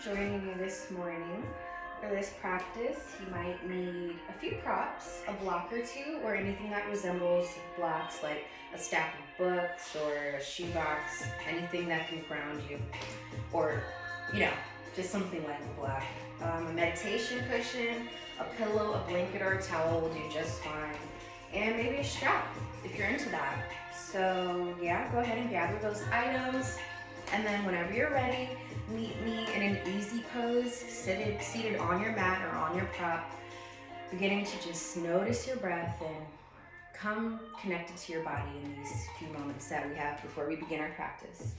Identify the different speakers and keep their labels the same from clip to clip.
Speaker 1: joining you this morning. For this practice, you might need a few props, a block or two, or anything that resembles blocks like a stack of books or a shoebox, anything that can ground you, or, just something like a block. A meditation cushion, a pillow, a blanket, or a towel will do just fine. And maybe a strap if you're into that. So yeah, go ahead and gather those items. And then whenever you're ready, meet me in an easy pose, seated on your mat or on your prop, beginning to just notice your breath and come connected to your body in these few moments that we have before we begin our practice.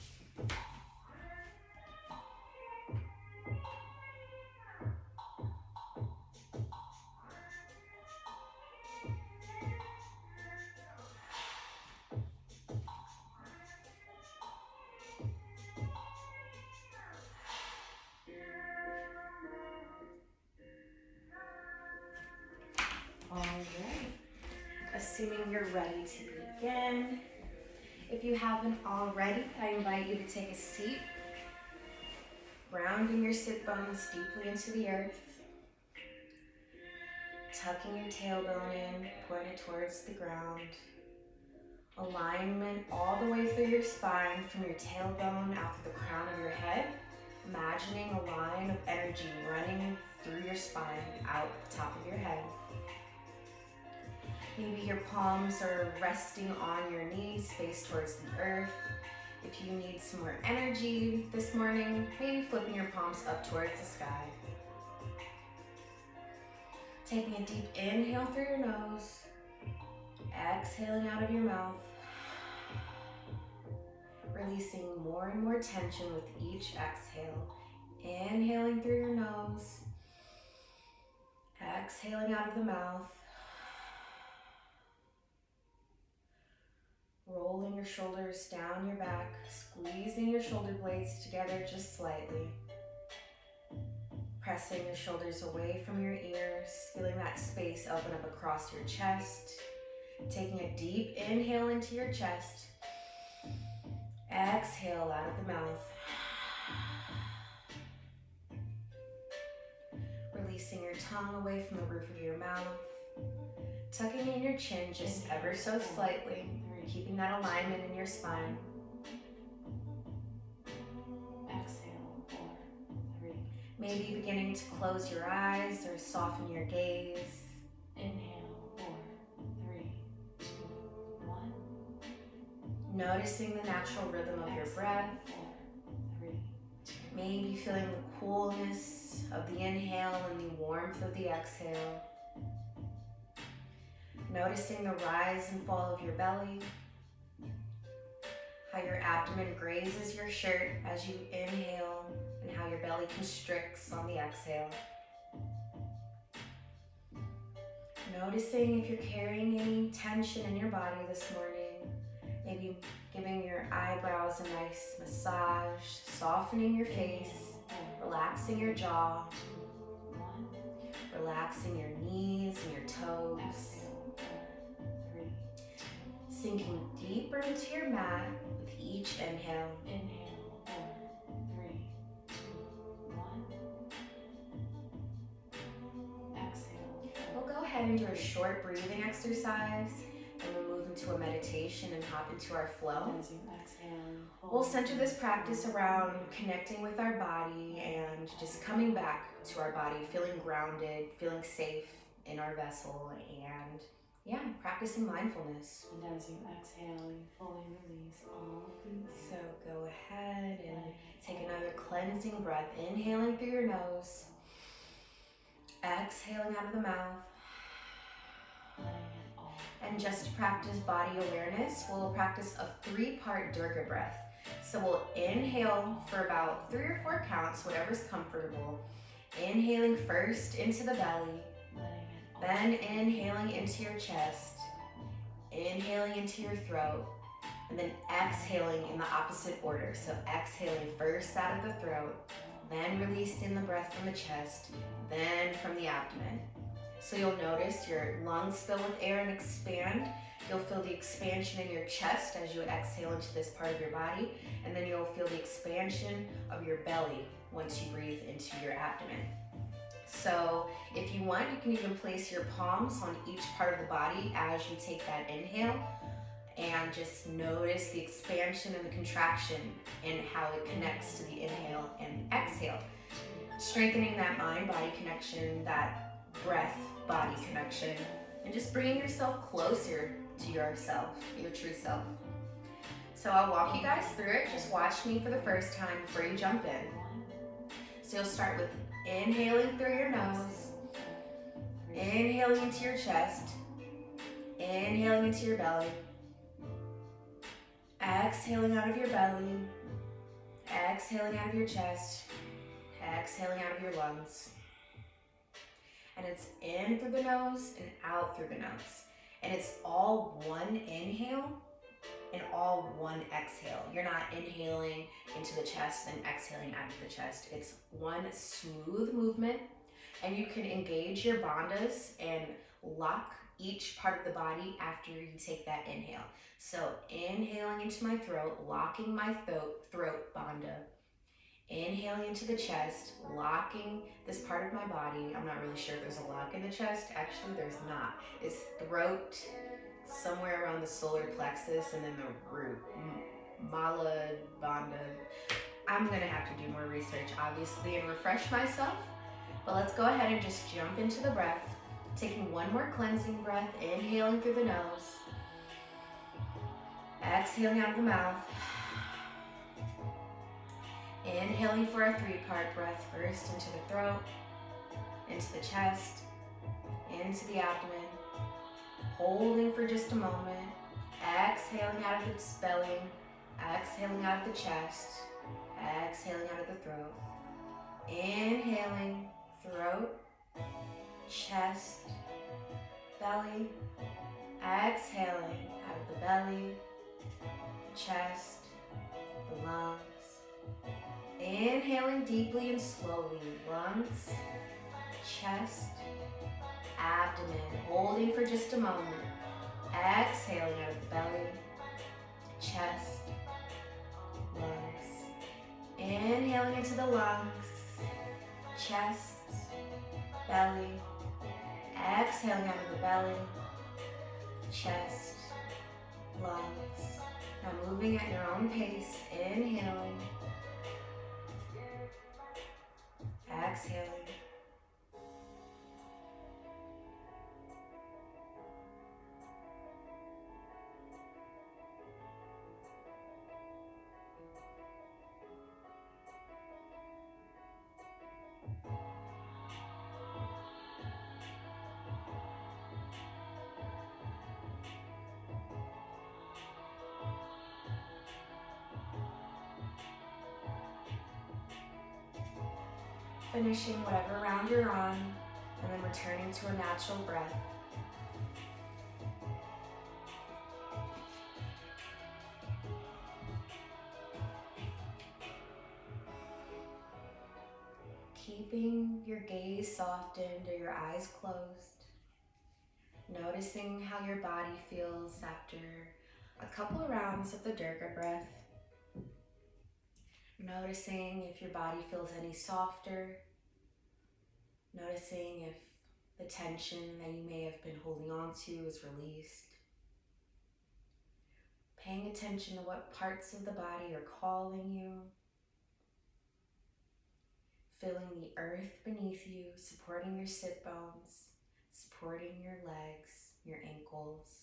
Speaker 1: All right, assuming you're ready to begin. If you haven't already, I invite you to take a seat, grounding your sit bones deeply into the earth, tucking your tailbone in, pointed towards the ground. Alignment all the way through your spine from your tailbone out to the crown of your head, imagining a line of energy running through your spine out the top of your head. Maybe your palms are resting on your knees, face towards the earth. If you need some more energy this morning, maybe flipping your palms up towards the sky. Taking a deep inhale through your nose, exhaling out of your mouth, releasing more and more tension with each exhale. Inhaling through your nose, exhaling out of the mouth. Rolling your shoulders down your back, squeezing your shoulder blades together just slightly. Pressing your shoulders away from your ears, feeling that space open up across your chest. Taking a deep inhale into your chest. Exhale out of the mouth. Releasing your tongue away from the roof of your mouth. Tucking in your chin just ever so slightly. Keeping that alignment in your spine.
Speaker 2: Exhale, 4, 3.
Speaker 1: Maybe beginning to close your eyes or soften your gaze.
Speaker 2: Inhale, 4, 3, 2, 1.
Speaker 1: Noticing the natural rhythm of your breath.
Speaker 2: 4, 3, 2.
Speaker 1: Maybe feeling the coolness of the inhale and the warmth of the exhale. Noticing the rise and fall of your belly, how your abdomen grazes your shirt as you inhale, and how your belly constricts on the exhale. Noticing if you're carrying any tension in your body this morning, maybe giving your eyebrows a nice massage, softening your face, relaxing your jaw, relaxing your knees and your toes. Sinking deeper into your mat with each inhale.
Speaker 2: Inhale, 4, 3, 2, 1. Exhale.
Speaker 1: We'll go ahead and do a short breathing exercise, and we'll move into a meditation and hop into our flow.
Speaker 2: As you exhale,
Speaker 1: We'll center this practice around connecting with our body and just coming back to our body, feeling grounded, feeling safe in our vessel, and practicing mindfulness.
Speaker 2: And as you exhale, you fully release all things.
Speaker 1: So go ahead and take another cleansing breath, inhaling through your nose, exhaling out of the mouth.
Speaker 2: Letting it all.
Speaker 1: And just to practice body awareness, we'll practice a 3-part Durga breath. So we'll inhale for about 3 or 4 counts, whatever's comfortable. Inhaling first into the belly, then inhaling into your chest, inhaling into your throat, and then exhaling in the opposite order. So exhaling first out of the throat, then releasing the breath from the chest, then from the abdomen. So you'll notice your lungs fill with air and expand. You'll feel the expansion in your chest as you exhale into this part of your body, and then you'll feel the expansion of your belly once you breathe into your abdomen. So if you want, you can even place your palms on each part of the body as you take that inhale, and just notice the expansion and the contraction and how it connects to the inhale and the exhale. Strengthening that mind-body connection, that breath-body connection, and just bringing yourself closer to yourself, your true self. So I'll walk you guys through it. Just watch me for the first time before you jump in. So you'll start with inhaling through your nose, inhaling into your chest, inhaling into your belly, exhaling out of your belly, exhaling out of your chest, exhaling out of your lungs. And it's in through the nose and out through the nose. And it's all one inhale and all one exhale. You're not inhaling into the chest and exhaling out of the chest. It's one smooth movement, and you can engage your bandhas and lock each part of the body after you take that inhale. So inhaling into my throat, locking my throat bandha. Inhaling into the chest, locking this part of my body. I'm not really sure if there's a lock in the chest. Actually, there's not. It's throat, somewhere around the solar plexus, and then the root, Mala Bandha. I'm gonna have to do more research, obviously, and refresh myself. But let's go ahead and just jump into the breath. Taking one more cleansing breath, inhaling through the nose, exhaling out of the mouth. Inhaling for a 3-part breath, first into the throat, into the chest, into the abdomen. Holding for just a moment. Exhaling out of the belly, exhaling out of the chest, exhaling out of the throat. Inhaling, throat, chest, belly. Exhaling out of the belly, chest, the lungs. Inhaling deeply and slowly, lungs, chest, abdomen, holding for just a moment. Exhaling out of the belly, chest, lungs. Inhaling into the lungs, chest, belly. Exhaling out of the belly, chest, lungs. Now moving at your own pace, inhaling, exhaling. Finishing whatever round you're on, and then returning to a natural breath. Keeping your gaze softened or your eyes closed. Noticing how your body feels after a couple of rounds of the Durga breath. Noticing if your body feels any softer. Noticing if the tension that you may have been holding on to is released. Paying attention to what parts of the body are calling you. Feeling the earth beneath you, supporting your sit bones, supporting your legs, your ankles.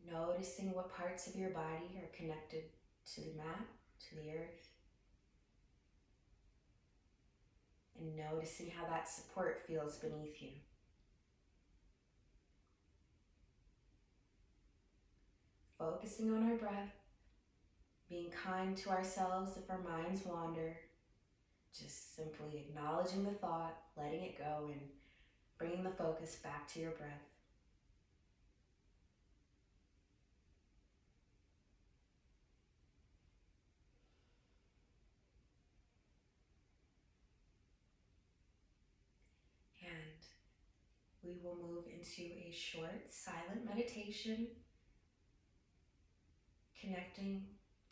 Speaker 1: Noticing what parts of your body are connected to the mat, to the earth. And noticing how that support feels beneath you. Focusing on our breath, being kind to ourselves if our minds wander, just simply acknowledging the thought, letting it go, and bringing the focus back to your breath. We will move into a short silent meditation, connecting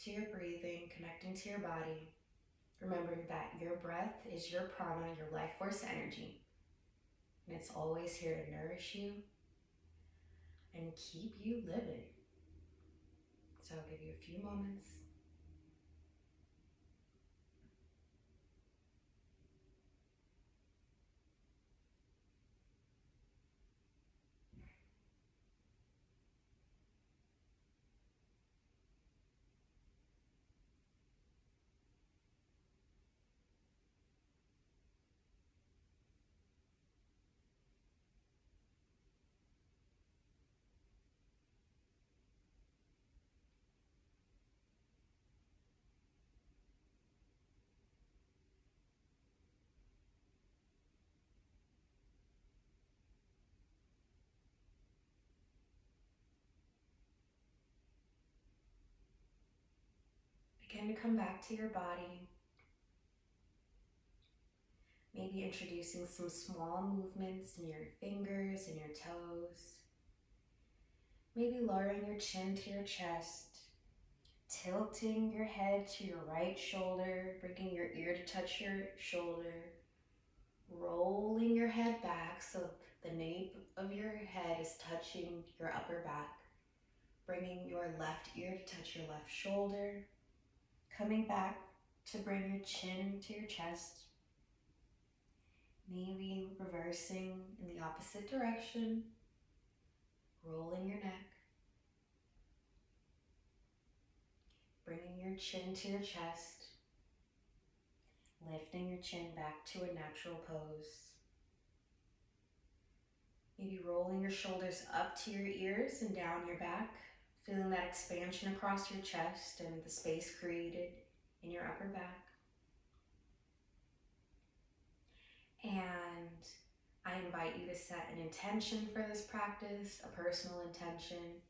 Speaker 1: to your breathing, connecting to your body. Remembering that your breath is your prana, your life force energy, and it's always here to nourish you and keep you living. So I'll give you a few moments. Begin to come back to your body. Maybe introducing some small movements in your fingers and your toes. Maybe lowering your chin to your chest, tilting your head to your right shoulder, bringing your ear to touch your shoulder, rolling your head back so the nape of your head is touching your upper back, bringing your left ear to touch your left shoulder, coming back to bring your chin to your chest, maybe reversing in the opposite direction, rolling your neck, bringing your chin to your chest, lifting your chin back to a natural pose. Maybe rolling your shoulders up to your ears and down your back, feeling that expansion across your chest and the space created in your upper back. And I invite you to set an intention for this practice, a personal intention,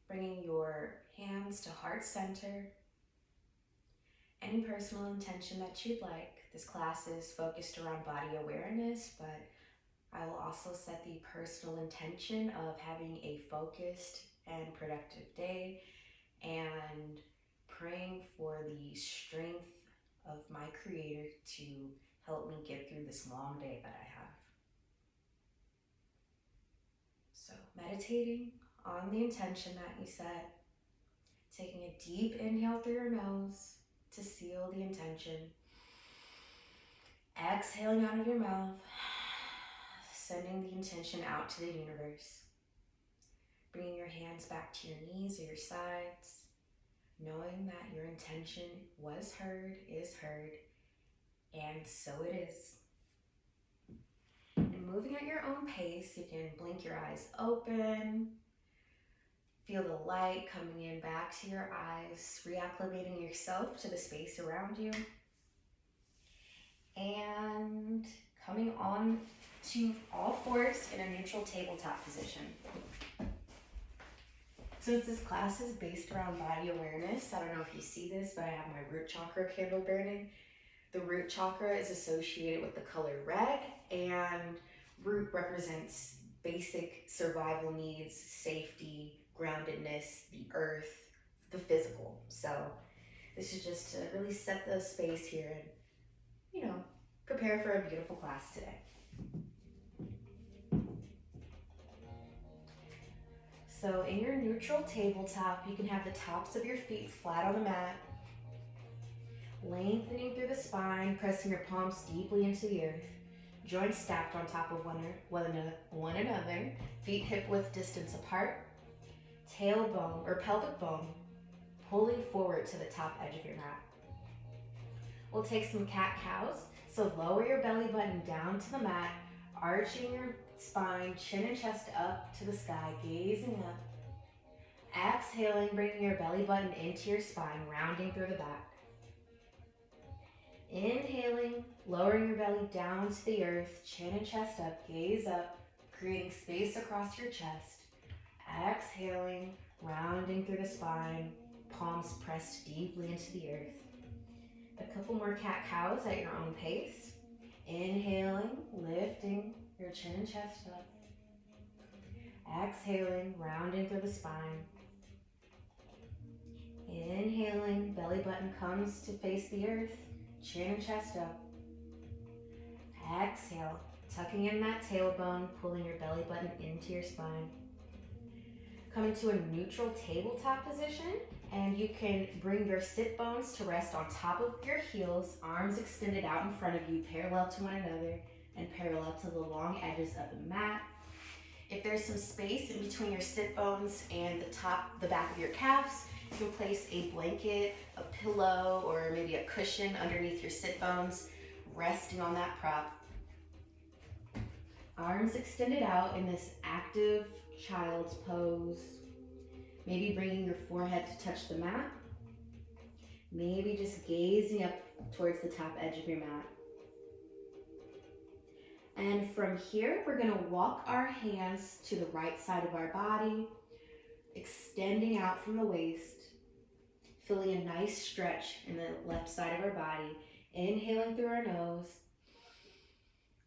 Speaker 1: bringing your hands to heart center. Any personal intention that you'd like. This class is focused around body awareness, but I will also set the personal intention of having a focused and productive day and praying for the strength of my Creator to help me get through this long day that I have. So meditating on the intention that you set, taking a deep inhale through your nose to seal the intention, exhaling out of your mouth, sending the intention out to the universe. Bringing your hands back to your knees or your sides, knowing that your intention was heard, is heard, and so it is. And moving at your own pace, you can blink your eyes open, feel the light coming in back to your eyes, reacclimating yourself to the space around you, and coming on to all fours in a neutral tabletop position. Since this class is based around body awareness, I don't know if you see this, but I have my root chakra candle burning. The root chakra is associated with the color red, and root represents basic survival needs, safety, groundedness, the earth, the physical. So this is just to really set the space here and, prepare for a beautiful class today. So in your neutral tabletop, you can have the tops of your feet flat on the mat, lengthening through the spine, pressing your palms deeply into the earth, joints stacked on top of one another, feet hip-width distance apart, tailbone or pelvic bone pulling forward to the top edge of your mat. We'll take some cat-cows, so lower your belly button down to the mat, arching your spine, chin and chest up to the sky, gazing up. Exhaling, bringing your belly button into your spine, rounding through the back. Inhaling, lowering your belly down to the earth, chin and chest up, gaze up, creating space across your chest. Exhaling, rounding through the spine, palms pressed deeply into the earth. A couple more cat-cows at your own pace. Inhaling, lifting your chin and chest up. Exhaling, rounding through the spine. Inhaling, belly button comes to face the earth. Chin and chest up. Exhale, tucking in that tailbone, pulling your belly button into your spine. Come into a neutral tabletop position, and you can bring your sit bones to rest on top of your heels, arms extended out in front of you, parallel to one another, and parallel to the long edges of the mat. If there's some space in between your sit bones and the back of your calves, you can place a blanket, a pillow, or maybe a cushion underneath your sit bones, resting on that prop. Arms extended out in this active child's pose. Maybe bringing your forehead to touch the mat. Maybe just gazing up towards the top edge of your mat. And from here, we're gonna walk our hands to the right side of our body, extending out from the waist, feeling a nice stretch in the left side of our body. Inhaling through our nose,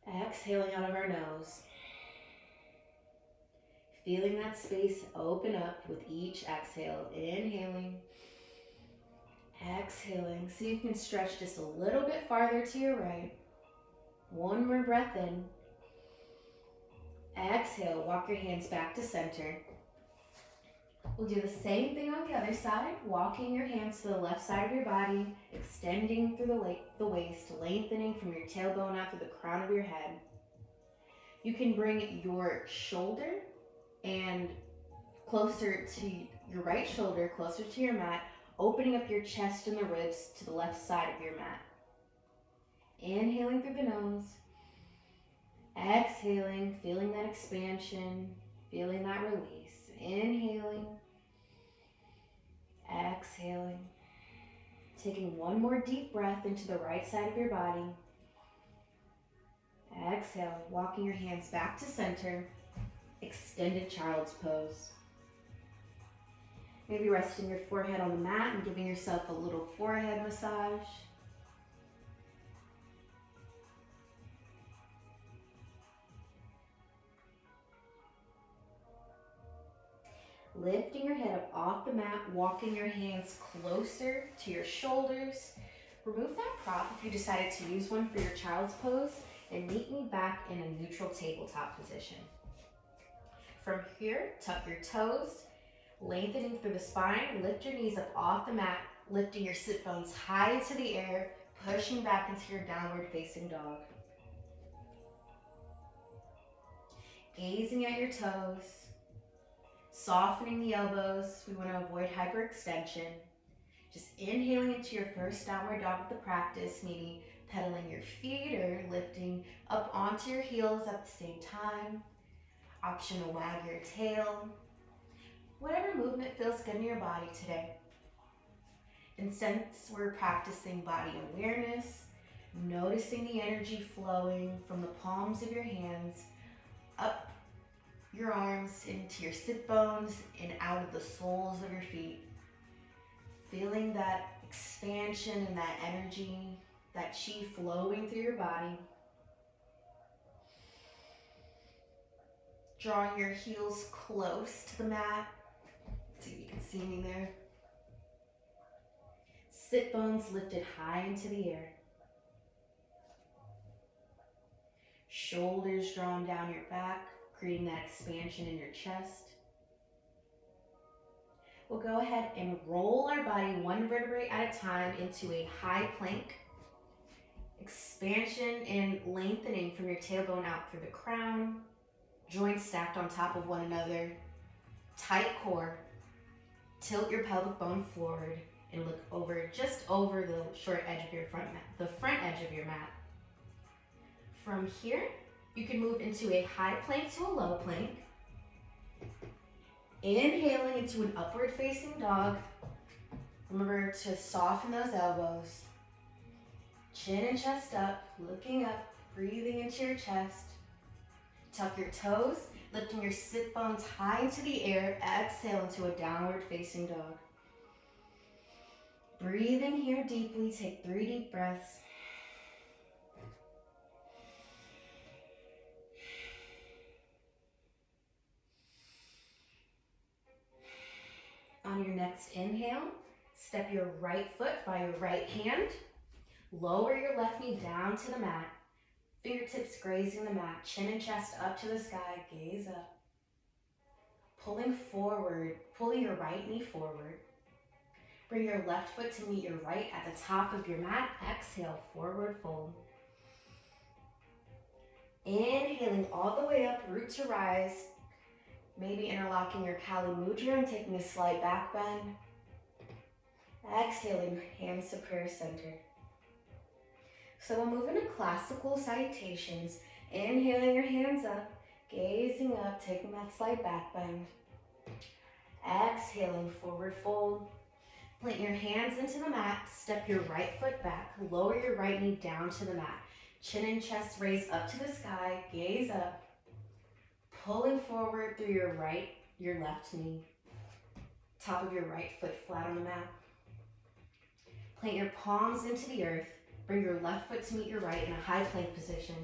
Speaker 1: exhaling out of our nose. Feeling that space open up with each exhale. Inhaling, exhaling. See if you can stretch just a little bit farther to your right. One more breath in. Exhale, walk your hands back to center. We'll do the same thing on the other side, walking your hands to the left side of your body, extending through the waist, lengthening from your tailbone out to the crown of your head. You can bring your shoulder and closer to your right shoulder, closer to your mat, opening up your chest and the ribs to the left side of your mat. Inhaling through the nose, exhaling, feeling that expansion, feeling that release. Inhaling, exhaling. Taking one more deep breath into the right side of your body. Exhale, walking your hands back to center. Extended child's pose. Maybe resting your forehead on the mat and giving yourself a little forehead massage. Lifting your head up off the mat, walking your hands closer to your shoulders. Remove that prop if you decided to use one for your child's pose, and meet me back in a neutral tabletop position. From here, tuck your toes, lengthening through the spine, lift your knees up off the mat, lifting your sit bones high into the air, pushing back into your downward facing dog. Gazing at your toes, softening the elbows. We want to avoid hyperextension. Just inhaling into your first downward dog of the practice, maybe pedaling your feet or lifting up onto your heels at the same time. Optional wag your tail. Whatever movement feels good in your body today. And since we're practicing body awareness, noticing the energy flowing from the palms of your hands up your arms into your sit bones and out of the soles of your feet. Feeling that expansion and that energy, that chi flowing through your body. Drawing your heels close to the mat. See if you can see me there. Sit bones lifted high into the air. Shoulders drawn down your back, creating that expansion in your chest. We'll go ahead and roll our body one vertebrae at a time into a high plank. Expansion and lengthening from your tailbone out through the crown. Joints stacked on top of one another. Tight core. Tilt your pelvic bone forward and look over, just over the short edge of your front edge of your mat. From here, you can move into a high plank to a low plank. Inhaling into an upward facing dog. Remember to soften those elbows. Chin and chest up, looking up, breathing into your chest. Tuck your toes, lifting your sit bones high into the air. Exhale into a downward facing dog. Breathing here deeply, take 3 deep breaths. On your next inhale, step your right foot by your right hand. Lower your left knee down to the mat. Fingertips grazing the mat. Chin and chest up to the sky. Gaze up. Pulling forward. Pulling your right knee forward. Bring your left foot to meet your right at the top of your mat. Exhale, forward fold. Inhaling all the way up, root to rise. Maybe interlocking your Kali Mudra and taking a slight back bend. Exhaling, hands to prayer center. So we'll move into classical salutations. Inhaling your hands up, gazing up, taking that slight back bend. Exhaling, forward fold. Plant your hands into the mat, step your right foot back, lower your right knee down to the mat. Chin and chest raise up to the sky, gaze up. Pulling forward through your left knee. Top of your right foot flat on the mat. Plant your palms into the earth. Bring your left foot to meet your right in a high plank position.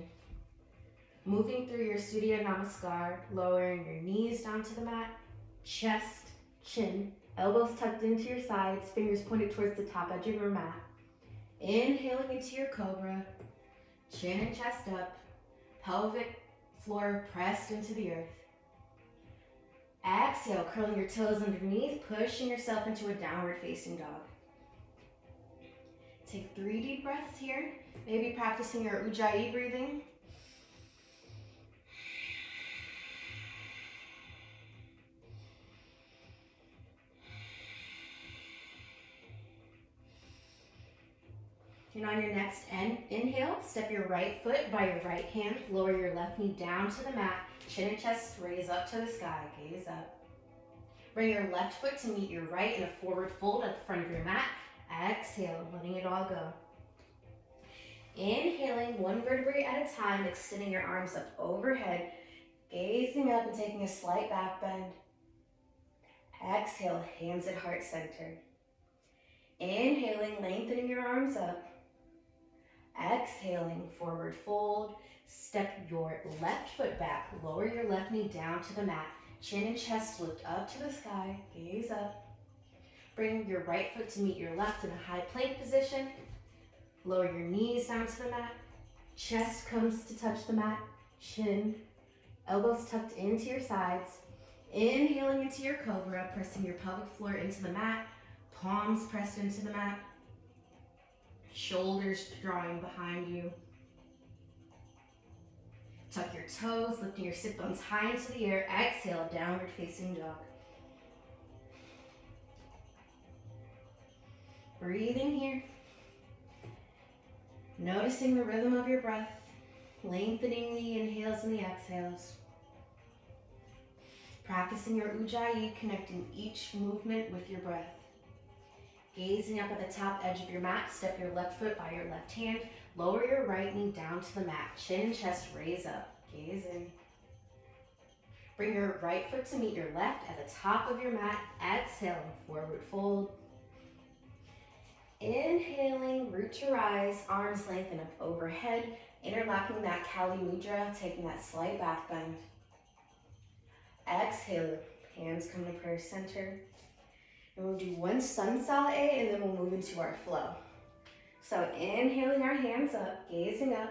Speaker 1: Moving through your Surya Namaskar, lowering your knees down to the mat. Chest, chin, elbows tucked into your sides, fingers pointed towards the top edge of your mat. Inhaling into your cobra. Chin and chest up. Pelvic floor pressed into the earth. Exhale, curling your toes underneath, pushing yourself into a downward facing dog. Take 3 deep breaths here. Maybe practicing your Ujjayi breathing. And on your next inhale, step your right foot by your right hand, lower your left knee down to the mat, chin and chest raise up to the sky, gaze up. Bring your left foot to meet your right in a forward fold at the front of your mat. Exhale, letting it all go. Inhaling 1 vertebrae at a time, extending your arms up overhead, gazing up and taking a slight back bend. Exhale, hands at heart center. Inhaling, lengthening your arms up. Exhaling, forward fold. Step your left foot back, lower your left knee down to the mat. Chin and chest lift up to the sky, gaze up. Bring your right foot to meet your left in a high plank position. Lower your knees down to the mat. Chest comes to touch the mat. Chin, elbows tucked into your sides. Inhaling into your cobra, pressing your pelvic floor into the mat. Palms pressed into the mat. Shoulders drawing behind you. Tuck your toes, lifting your sit bones high into the air. Exhale, downward facing dog. Breathing here. Noticing the rhythm of your breath. Lengthening the inhales and the exhales. Practicing your Ujjayi, connecting each movement with your breath. Gazing up at the top edge of your mat, step your left foot by your left hand. Lower your right knee down to the mat. Chin and chest raise up. Gaze in. Bring your right foot to meet your left at the top of your mat. Exhaling, forward fold. Inhaling, root to rise, arms lengthen up overhead, interlocking that Kali Mudra, taking that slight back bend. Exhale, hands come to prayer center. And we'll do 1 sun sala and then we'll move into our flow. So inhaling our hands up, gazing up.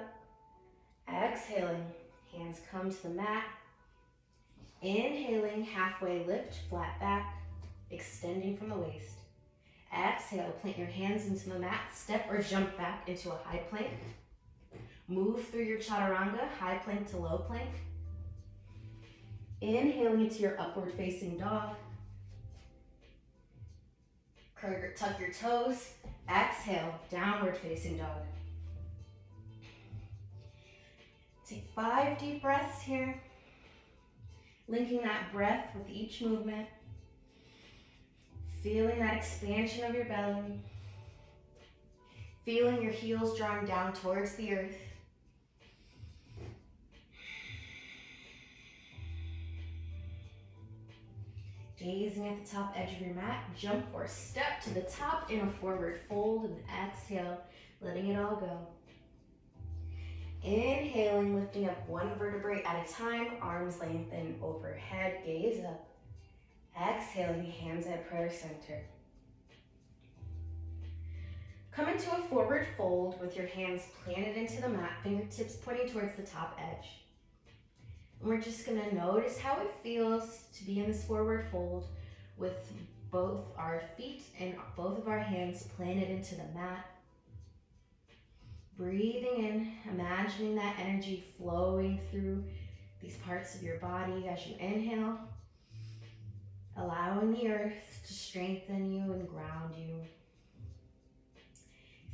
Speaker 1: Exhaling, hands come to the mat. Inhaling, halfway lift, flat back, extending from the waist. Exhale, plant your hands into the mat, step or jump back into a high plank. Move through your chaturanga, high plank to low plank. Inhaling into your upward facing dog. Tuck your toes. Exhale, downward facing dog. Take 5 deep breaths here. Linking that breath with each movement. Feeling that expansion of your belly. Feeling your heels drawing down towards the earth. Gazing at the top edge of your mat, jump or step to the top in a forward fold and exhale, letting it all go. Inhaling, lifting up 1 vertebrae at a time, arms lengthen overhead, gaze up. Exhaling, hands at prayer center. Come into a forward fold with your hands planted into the mat, fingertips pointing towards the top edge. And we're just gonna notice how it feels to be in this forward fold with both our feet and both of our hands planted into the mat. Breathing in, imagining that energy flowing through these parts of your body as you inhale, allowing the earth to strengthen you and ground you.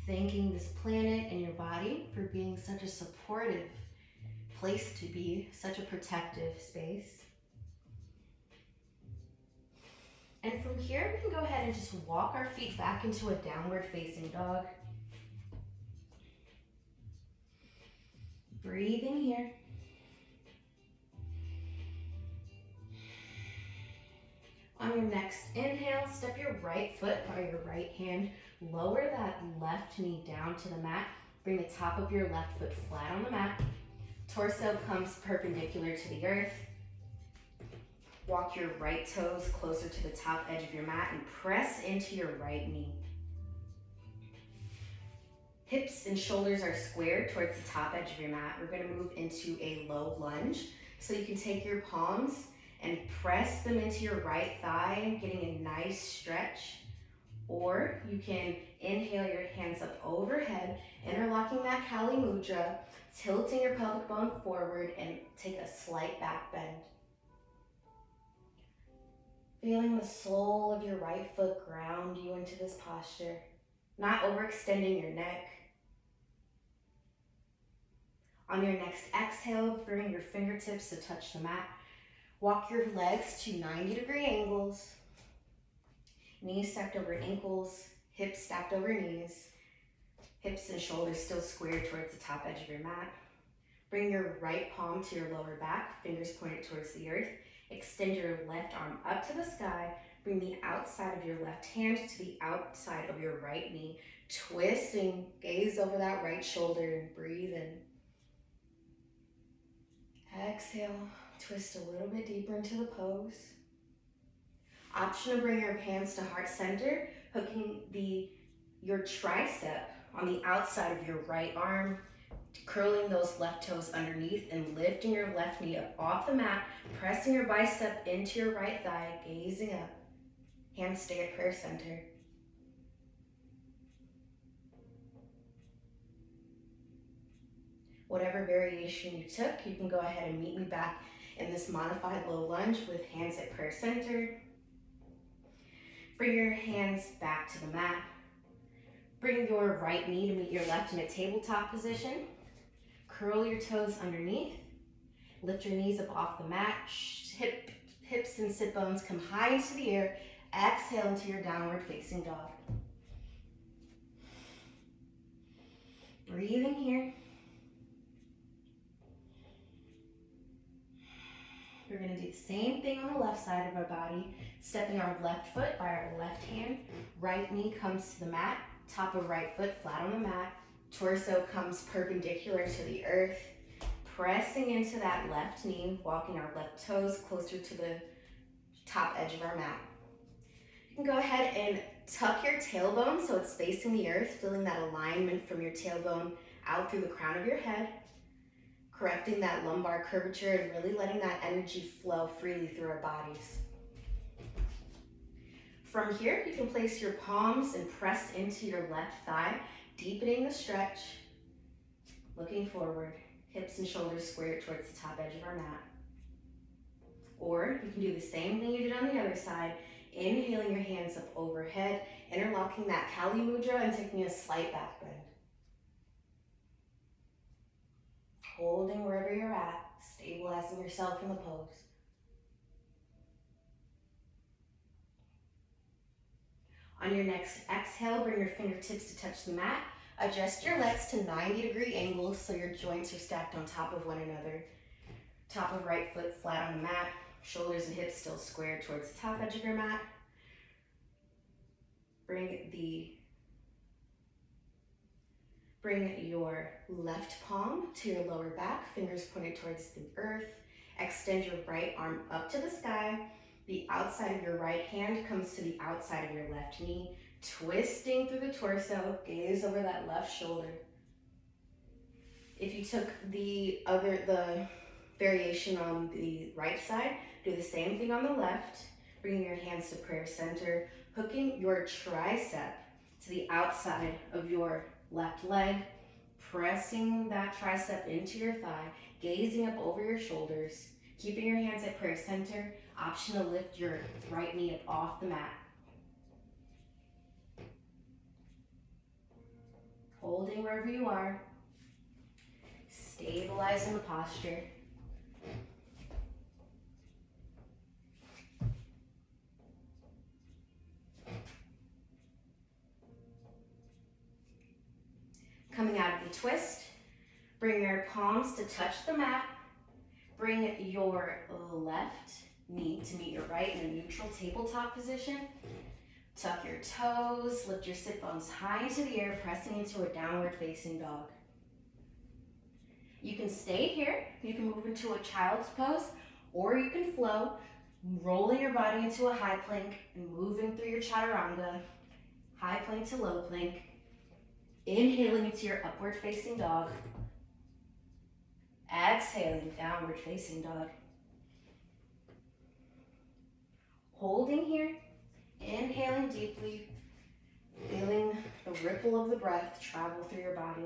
Speaker 1: Thanking this planet and your body for being such a supportive place to be, such a protective space. And from here, we can go ahead and just walk our feet back into a downward facing dog. Breathing here. On your next inhale, step your right foot or your right hand, lower that left knee down to the mat. Bring the top of your left foot flat on the mat. Torso comes perpendicular to the earth. Walk your right toes closer to the top edge of your mat and press into your right knee. Hips and shoulders are squared towards the top edge of your mat. We're gonna move into a low lunge. So you can take your palms and press them into your right thigh, getting a nice stretch. Or you can inhale your hands up overhead, interlocking that Kali Mudra, tilting your pelvic bone forward and take a slight back bend. Feeling the sole of your right foot ground you into this posture, not overextending your neck. On your next exhale, bring your fingertips to touch the mat. Walk your legs to 90-degree angles. Knees stacked over ankles, hips stacked over knees. Hips and shoulders still squared towards the top edge of your mat. Bring your right palm to your lower back, fingers pointed towards the earth. Extend your left arm up to the sky. Bring the outside of your left hand to the outside of your right knee. Twisting, gaze over that right shoulder and breathe in. Exhale, twist a little bit deeper into the pose. Option to bring your hands to heart center, hooking your tricep on the outside of your right arm, curling those left toes underneath and lifting your left knee up off the mat, pressing your bicep into your right thigh, gazing up. Hands stay at prayer center. Whatever variation you took, you can go ahead and meet me back in this modified low lunge with hands at prayer center. Bring your hands back to the mat. Bring your right knee to meet your left in a tabletop position. Curl your toes underneath. Lift your knees up off the mat. Hips and sit bones come high into the air. Exhale into your downward facing dog. Breathing here. We're gonna do the same thing on the left side of our body, stepping our left foot by our left hand. Right knee comes to the mat, top of right foot flat on the mat. Torso comes perpendicular to the earth. Pressing into that left knee, walking our left toes closer to the top edge of our mat. You can go ahead and tuck your tailbone so it's facing the earth, feeling that alignment from your tailbone out through the crown of your head. Correcting that lumbar curvature and really letting that energy flow freely through our bodies. From here, you can place your palms and press into your left thigh, deepening the stretch, looking forward, hips and shoulders squared towards the top edge of our mat. Or you can do the same thing you did on the other side, inhaling your hands up overhead, interlocking that Kali Mudra and taking a slight back bend. Holding wherever you're at, stabilizing yourself in the pose. On your next exhale, bring your fingertips to touch the mat. Adjust your legs to 90-degree angles so your joints are stacked on top of one another. Top of right foot flat on the mat, shoulders and hips still squared towards the top edge of your mat. Bring your left palm to your lower back, fingers pointed towards the earth. Extend your right arm up to the sky. The outside of your right hand comes to the outside of your left knee, twisting through the torso, gaze over that left shoulder. If you took the variation on the right side, do the same thing on the left, bringing your hands to prayer center, hooking your tricep to the outside of your left leg, pressing that tricep into your thigh, gazing up over your shoulders, keeping your hands at prayer center, option to lift your right knee up off the mat. Holding wherever you are, stabilizing the posture. Coming out of the twist, bring your palms to touch the mat. Bring your left knee to meet your right in a neutral tabletop position. Tuck your toes, lift your sit bones high into the air, pressing into a downward facing dog. You can stay here, you can move into a child's pose, or you can flow, rolling your body into a high plank and moving through your chaturanga, high plank to low plank, inhaling into your upward facing dog, exhaling, downward facing dog. Holding here, inhaling deeply, feeling the ripple of the breath travel through your body.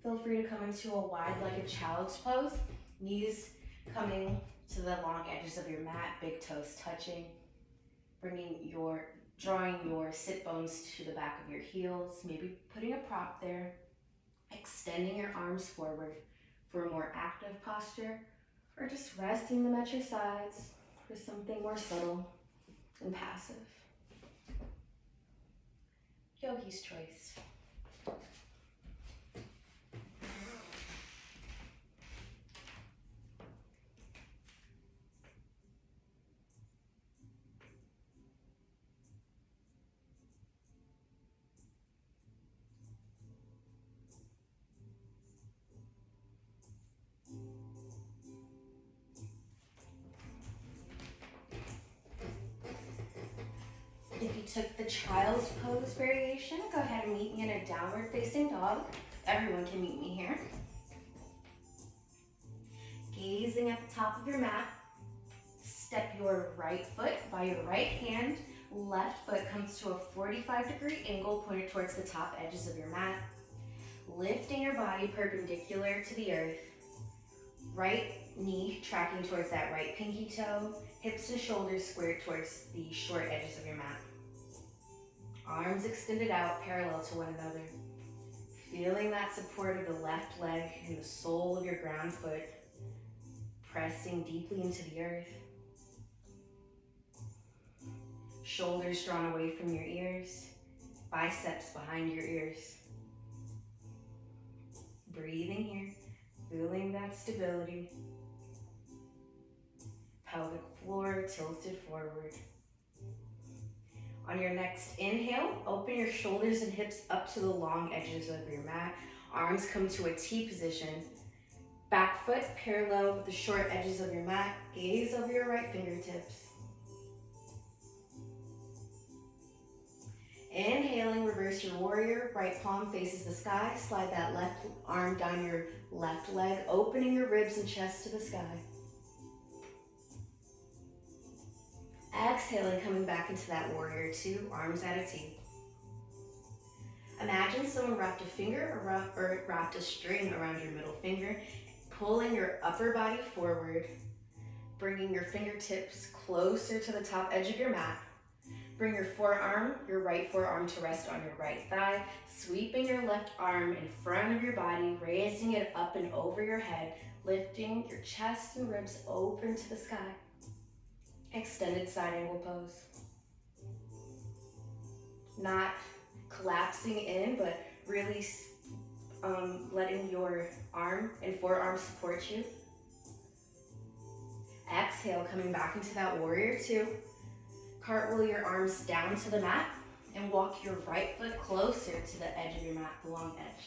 Speaker 1: Feel free to come into a wide-legged child's pose, knees coming to the long edges of your mat, big toes touching, drawing your sit bones to the back of your heels, maybe putting a prop there, extending your arms forward for a more active posture, or just resting them at your sides for something more subtle and passive. Yogi's choice. If you took the child's pose variation, go ahead and meet me in a downward facing dog. Everyone can meet me here. Gazing at the top of your mat, step your right foot by your right hand. Left foot comes to a 45-degree angle pointed towards the top edges of your mat. Lifting your body perpendicular to the earth. Right knee tracking towards that right pinky toe. Hips and shoulders squared towards the short edges of your mat. Arms extended out parallel to one another. Feeling that support of the left leg and the sole of your ground foot. Pressing deeply into the earth. Shoulders drawn away from your ears. Biceps behind your ears. Breathing here. Feeling that stability. Pelvic floor tilted forward. On your next inhale, open your shoulders and hips up to the long edges of your mat. Arms come to a T position. Back foot parallel with the short edges of your mat. Gaze over your right fingertips. Inhaling, reverse your warrior. Right palm faces the sky. Slide that left arm down your left leg, opening your ribs and chest to the sky. Exhaling, coming back into that warrior two, arms at a T. Imagine someone wrapped a finger or wrapped a string around your middle finger, pulling your upper body forward, bringing your fingertips closer to the top edge of your mat. Bring your right forearm to rest on your right thigh, sweeping your left arm in front of your body, raising it up and over your head, lifting your chest and ribs open to the sky. Extended side angle pose. Not collapsing in, but really letting your arm and forearm support you. Exhale, coming back into that warrior two. Cartwheel your arms down to the mat and walk your right foot closer to the edge of your mat, the long edge.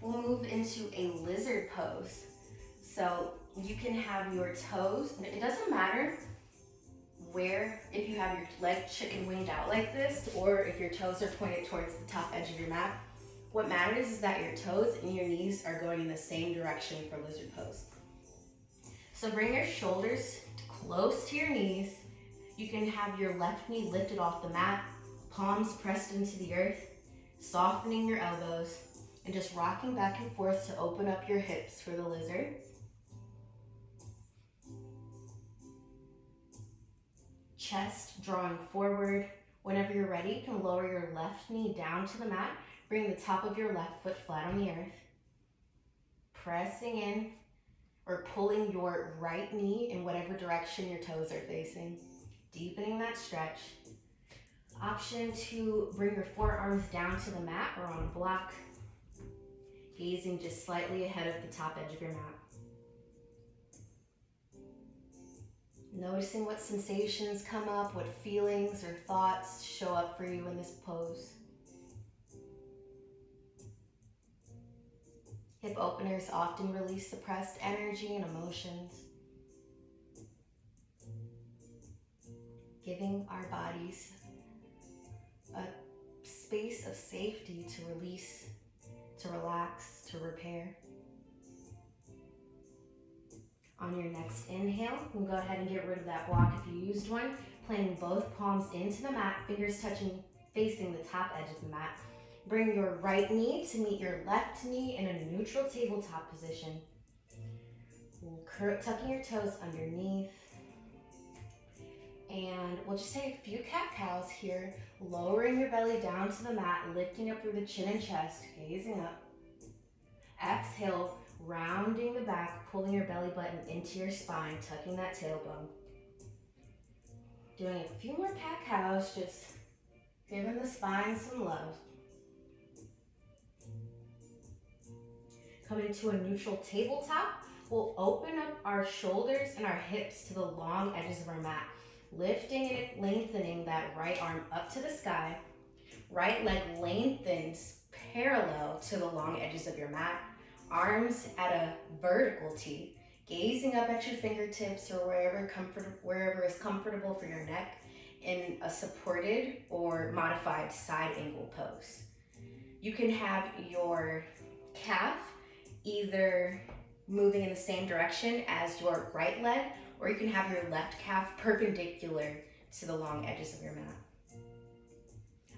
Speaker 1: We'll move into a lizard pose. So you can have your toes, and it doesn't matter where, if you have your leg chicken winged out like this, or if your toes are pointed towards the top edge of your mat. What matters is that your toes and your knees are going in the same direction for lizard pose. So bring your shoulders close to your knees. You can have your left knee lifted off the mat, palms pressed into the earth, softening your elbows, and just rocking back and forth to open up your hips for the lizard. Chest drawing forward. Whenever you're ready, you can lower your left knee down to the mat. Bring the top of your left foot flat on the earth. Pressing in or pulling your right knee in whatever direction your toes are facing. Deepening that stretch. Option to bring your forearms down to the mat or on a block. Gazing just slightly ahead of the top edge of your mat. Noticing what sensations come up, what feelings or thoughts show up for you in this pose. Hip openers often release suppressed energy and emotions. Giving our bodies a space of safety to release, to relax, to repair. On your next inhale, you can go ahead and get rid of that block if you used one. Planting both palms into the mat, fingers touching, facing the top edge of the mat. Bring your right knee to meet your left knee in a neutral tabletop position. Tucking your toes underneath. And we'll just take a few cat-cows here, lowering your belly down to the mat, lifting up through the chin and chest, gazing up. Exhale, rounding the back, pulling your belly button into your spine, tucking that tailbone. Doing a few more cat-cows, just giving the spine some love. Coming to a neutral tabletop, we'll open up our shoulders and our hips to the long edges of our mat, lifting and lengthening that right arm up to the sky. Right leg lengthens parallel to the long edges of your mat. Arms at a vertical T, gazing up at your fingertips or wherever is comfortable for your neck in a supported or modified side angle pose. You can have your calf either moving in the same direction as your right leg, or you can have your left calf perpendicular to the long edges of your mat.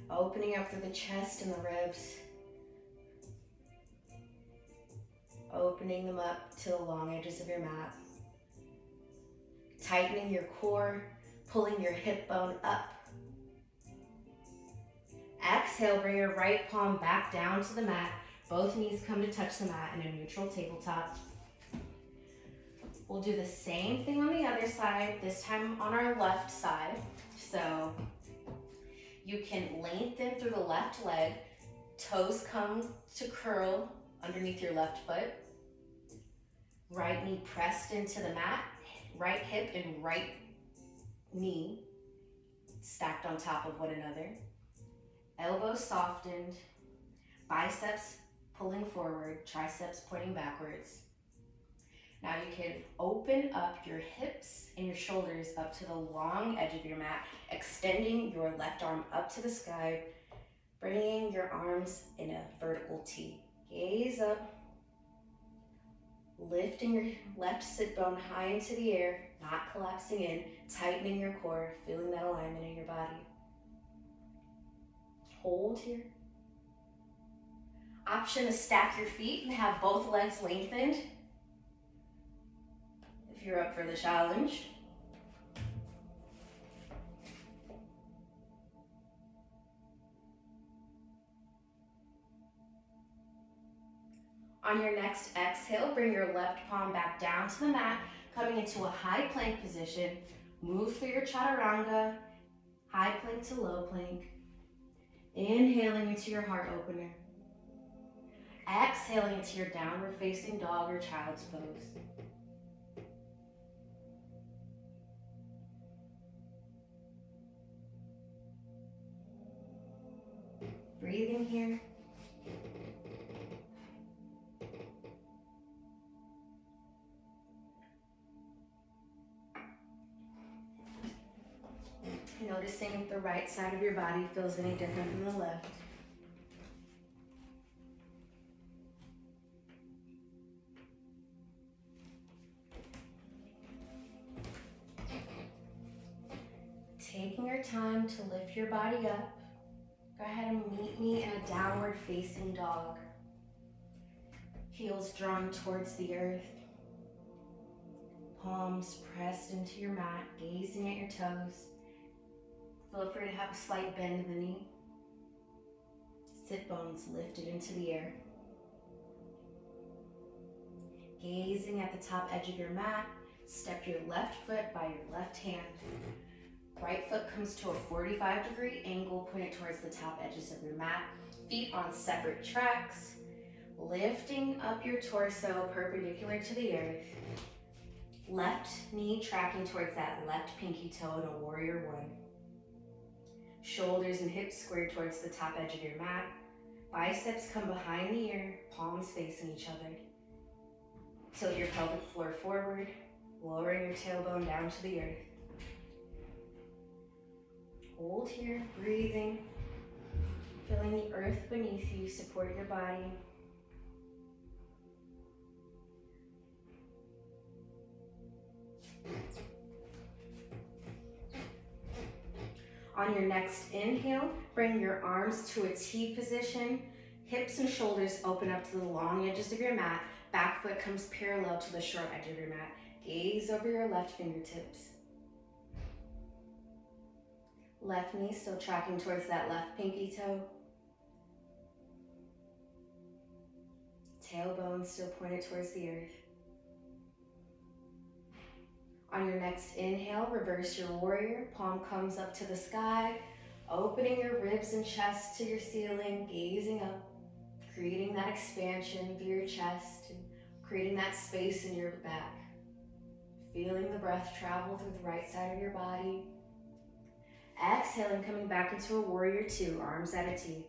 Speaker 1: Opening up through the chest and the ribs. Opening them up to the long edges of your mat. Tightening your core, pulling your hip bone up. Exhale, bring your right palm back down to the mat. Both knees come to touch the mat in a neutral tabletop. We'll do the same thing on the other side, this time on our left side. So you can lengthen through the left leg, toes come to curl underneath your left foot. Right knee pressed into the mat, right hip and right knee stacked on top of one another. Elbows softened, biceps pulling forward, triceps pointing backwards. Now you can open up your hips and your shoulders up to the long edge of your mat, extending your left arm up to the sky, bringing your arms in a vertical T. Gaze up, lifting your left sit bone high into the air, not collapsing in, tightening your core, feeling that alignment in your body. Hold here. Option to stack your feet and have both legs lengthened if you're up for the challenge. On your next exhale, bring your left palm back down to the mat, coming into a high plank position. Move through your chaturanga, high plank to low plank. Inhaling into your heart opener. Exhaling into your downward facing dog or child's pose. Breathing here. Noticing if the right side of your body feels any different than the left. Taking your time to lift your body up. Go ahead and meet me in a downward facing dog. Heels drawn towards the earth. Palms pressed into your mat, gazing at your toes. Feel free to have a slight bend in the knee. Sit bones lifted into the air. Gazing at the top edge of your mat, step your left foot by your left hand. Right foot comes to a 45-degree angle pointed towards the top edges of your mat. Feet on separate tracks. Lifting up your torso perpendicular to the earth. Left knee tracking towards that left pinky toe in a warrior one. Shoulders and hips squared towards the top edge of your mat. Biceps come behind the ear, palms facing each other. Tilt your pelvic floor forward, lowering your tailbone down to the earth. Hold here, breathing, feeling the earth beneath you support your body. On your next inhale, bring your arms to a T position. Hips and shoulders open up to the long edges of your mat. Back foot comes parallel to the short edge of your mat. Gaze over your left fingertips. Left knee still tracking towards that left pinky toe. Tailbone still pointed towards the earth. On your next inhale, reverse your warrior. Palm comes up to the sky, opening your ribs and chest to your ceiling, gazing up, creating that expansion through your chest, and creating that space in your back. Feeling the breath travel through the right side of your body. Exhaling, coming back into a warrior two, arms at a T.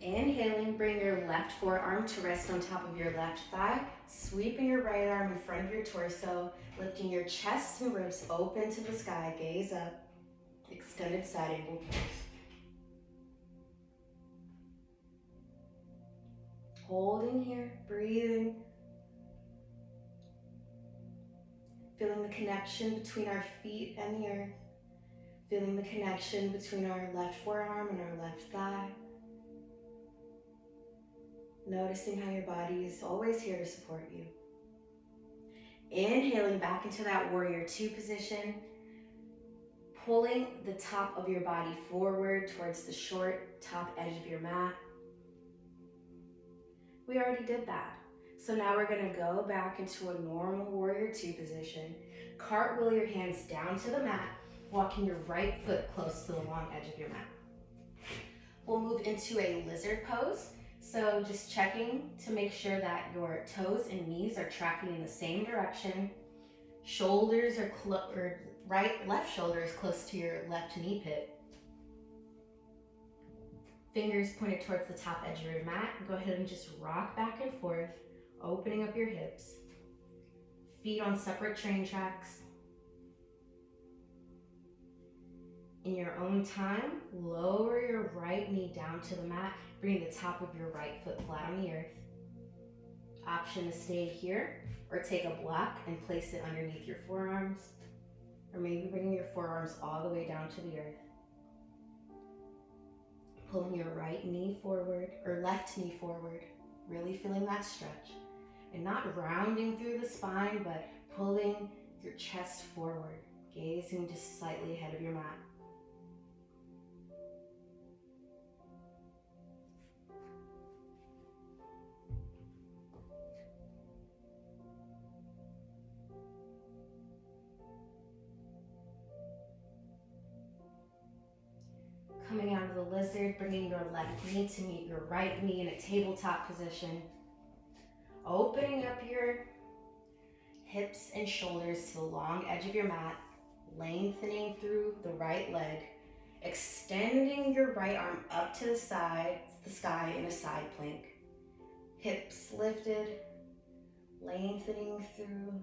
Speaker 1: Inhaling, bring your left forearm to rest on top of your left thigh, sweeping your right arm in front of your torso, lifting your chest and ribs open to the sky, gaze up, extended side angle pose. Holding here, breathing. Feeling the connection between our feet and the earth. Feeling the connection between our left forearm and our left thigh. Noticing how your body is always here to support you. Inhaling back into that warrior two position. Pulling the top of your body forward towards the short top edge of your mat. We already did that. So now we're gonna go back into a normal warrior two position. Cartwheel your hands down to the mat, walking your right foot close to the long edge of your mat. We'll move into a lizard pose. So just checking to make sure that your toes and knees are tracking in the same direction. Shoulders are left shoulder is close to your left knee pit. Fingers pointed towards the top edge of your mat. Go ahead and just rock back and forth, opening up your hips. Feet on separate train tracks. In your own time, lower your right knee down to the mat, bring the top of your right foot flat on the earth. Option to stay here or take a block and place it underneath your forearms, or maybe bringing your forearms all the way down to the earth. Pulling your right knee forward or left knee forward, really feeling that stretch. And not rounding through the spine, but pulling your chest forward, gazing just slightly ahead of your mat. Coming out of the lizard, bringing your left knee to meet your right knee in a tabletop position. Opening up your hips and shoulders to the long edge of your mat, lengthening through the right leg, Extending your right arm up to the sky in a side plank. Hips lifted, lengthening through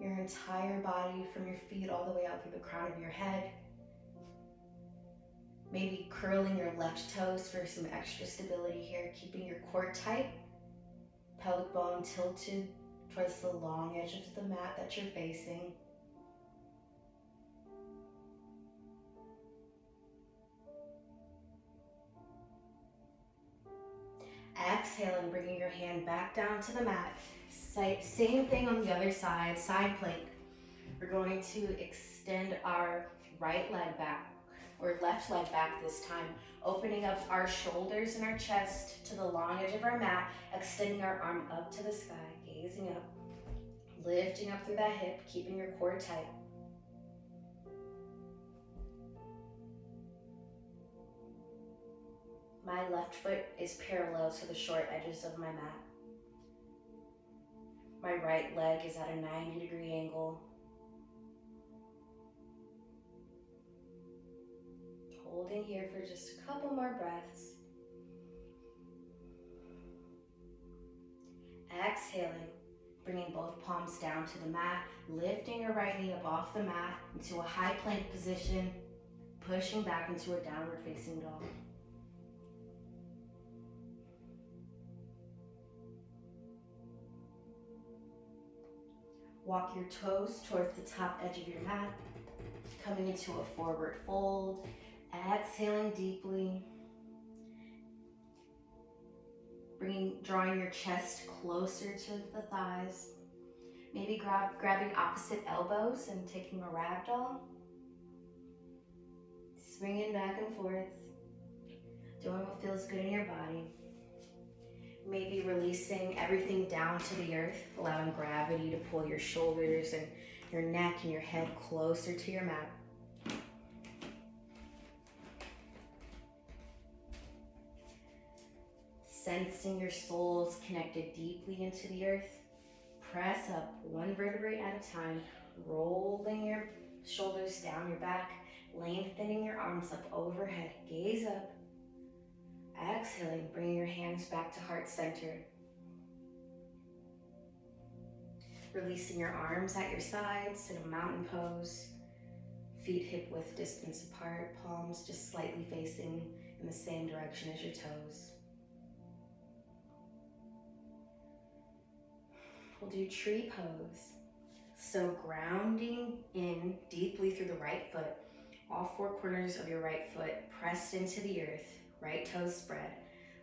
Speaker 1: your entire body from your feet all the way out through the crown of your head. Maybe curling your left toes for some extra stability here, keeping your core tight, pelvic bone tilted towards the long edge of the mat that you're facing. Exhaling, bringing your hand back down to the mat. Same thing on the other side, side plank. We're going to extend our right leg back, or left leg back this time, opening up our shoulders and our chest to the long edge of our mat, extending our arm up to the sky, gazing up, lifting up through that hip, keeping your core tight. My left foot is parallel to the short edges of my mat. My right leg is at a 90-degree angle. Holding here for just a couple more breaths. Exhaling, bringing both palms down to the mat, lifting your right knee up off the mat into a high plank position, pushing back into a downward facing dog. Walk your toes towards the top edge of your mat, coming into a forward fold, exhaling deeply, drawing your chest closer to the thighs, maybe grabbing opposite elbows and taking a ragdoll, swinging back and forth, doing what feels good in your body. Maybe releasing everything down to the earth, allowing gravity to pull your shoulders and your neck and your head closer to your mat. Sensing your soles connected deeply into the earth. Press up one vertebrae at a time, rolling your shoulders down your back, lengthening your arms up overhead. Gaze up. Exhaling, bringing your hands back to heart center. Releasing your arms at your sides in a mountain pose. Feet hip width distance apart, palms just slightly facing in the same direction as your toes. We'll do tree pose. So grounding in deeply through the right foot, all four corners of your right foot pressed into the earth, right toes spread.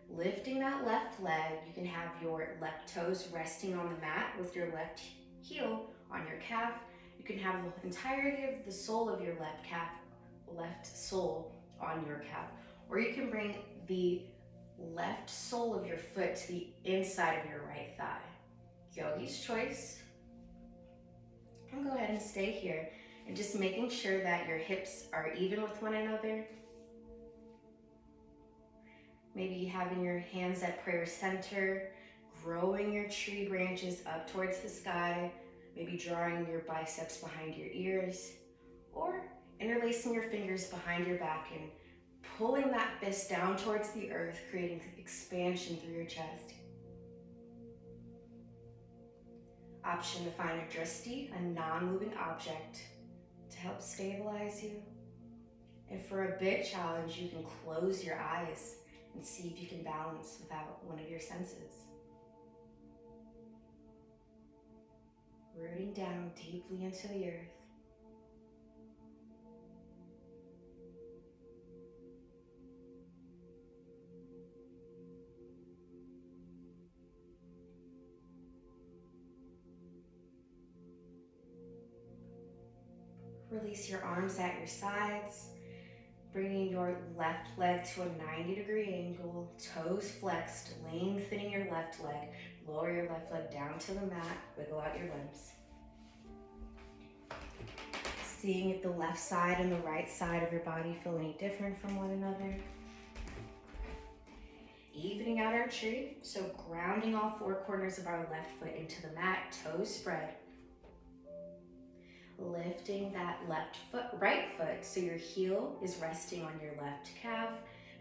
Speaker 1: Lifting that left leg, you can have your left toes resting on the mat with your left heel on your calf. You can have the entirety of the sole of your left sole on your calf. Or you can bring the left sole of your foot to the inside of your right thigh. Yogi's choice. And go ahead and stay here and just making sure that your hips are even with one another. Maybe having your hands at prayer center, growing your tree branches up towards the sky, maybe drawing your biceps behind your ears, or interlacing your fingers behind your back and pulling that fist down towards the earth, creating expansion through your chest. Option to find a drishti, a non-moving object, to help stabilize you. And for a big challenge, you can close your eyes and see if you can balance without one of your senses. Rooting down deeply into the earth. Release your arms at your sides, bringing your left leg to a 90-degree angle, toes flexed, lengthening your left leg. Lower your left leg down to the mat, wiggle out your limbs. Seeing if the left side and the right side of your body feel any different from one another. Evening out our tree, so grounding all four corners of our left foot into the mat, toes spread. lifting that right foot, so your heel is resting on your left calf.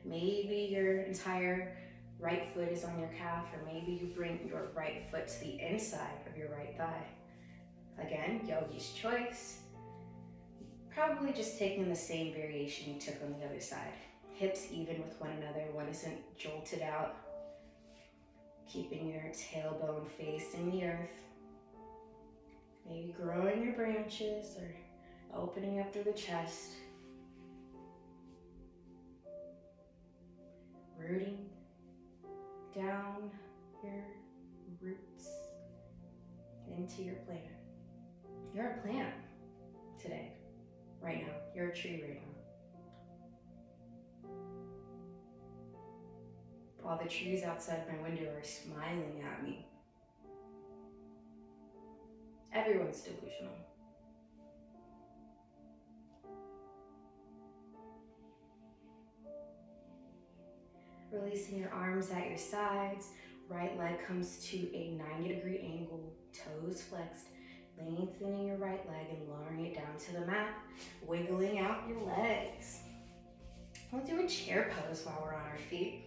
Speaker 1: Maybe your entire right foot is on your calf, or maybe you bring your right foot to the inside of your right thigh. Again, yogi's choice. Probably just taking the same variation you took on the other side. Hips even with one another, one isn't jolted out. Keeping your tailbone facing the earth. Maybe growing your branches or opening up through the chest. Rooting down your roots into your plant. You're a plant today, right now. You're a tree right now. All the trees outside my window are smiling at me. Everyone's delusional. Releasing your arms at your sides. Right leg comes to a 90-degree angle, toes flexed. Lengthening your right leg and lowering it down to the mat. Wiggling out your legs. We'll do a chair pose while we're on our feet.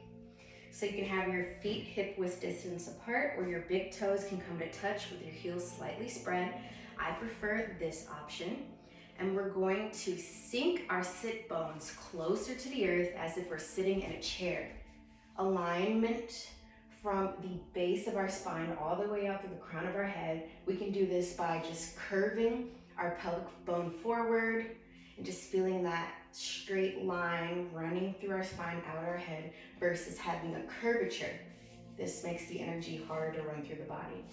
Speaker 1: So you can have your feet hip-width distance apart, or your big toes can come to touch with your heels slightly spread. I prefer this option. And we're going to sink our sit bones closer to the earth as if we're sitting in a chair. Alignment from the base of our spine all the way out through the crown of our head. We can do this by just curving our pelvic bone forward and just feeling that straight line running through our spine out our head versus having a curvature. This makes the energy harder to run through the body.